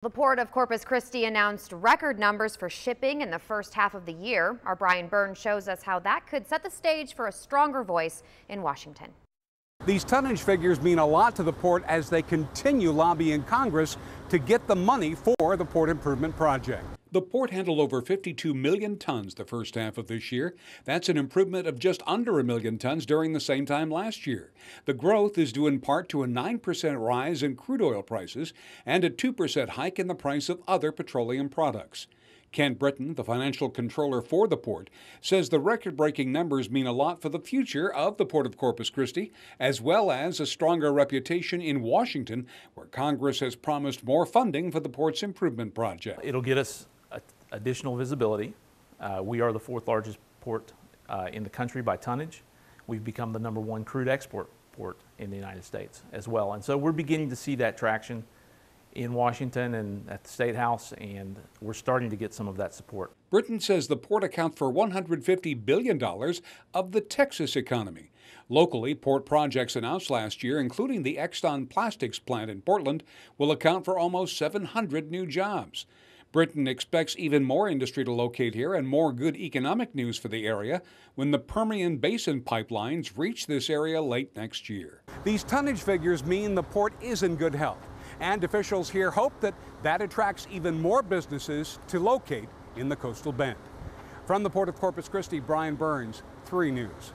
The Port of Corpus Christi announced record numbers for shipping in the first half of the year. Our Brian Burns shows us how that could set the stage for a stronger voice in Washington. These tonnage figures mean a lot to the port as they continue lobbying Congress to get the money for the port improvement project. The port handled over 52 million tons the first half of this year. That's an improvement of just under a million tons during the same time last year. The growth is due in part to a 9% rise in crude oil prices and a 2% hike in the price of other petroleum products. Kent Britton, the financial controller for the port, says the record-breaking numbers mean a lot for the future of the Port of Corpus Christi, as well as a stronger reputation in Washington, where Congress has promised more funding for the port's improvement project. It'll get us additional visibility. We are the fourth largest port in the country by tonnage. We've become the #1 crude export port in the United States as well. And so we're beginning to see that traction in Washington and at the State House, and we're starting to get some of that support. Britton says the port accounts for $150 billion of the Texas economy. Locally, port projects announced last year, including the Exxon Plastics plant in Portland, will account for almost 700 new jobs. Britton expects even more industry to locate here and more good economic news for the area when the Permian Basin pipelines reach this area late next year. These tonnage figures mean the port is in good health, and officials here hope that attracts even more businesses to locate in the coastal bend. From the Port of Corpus Christi, Brian Burns, 3 News.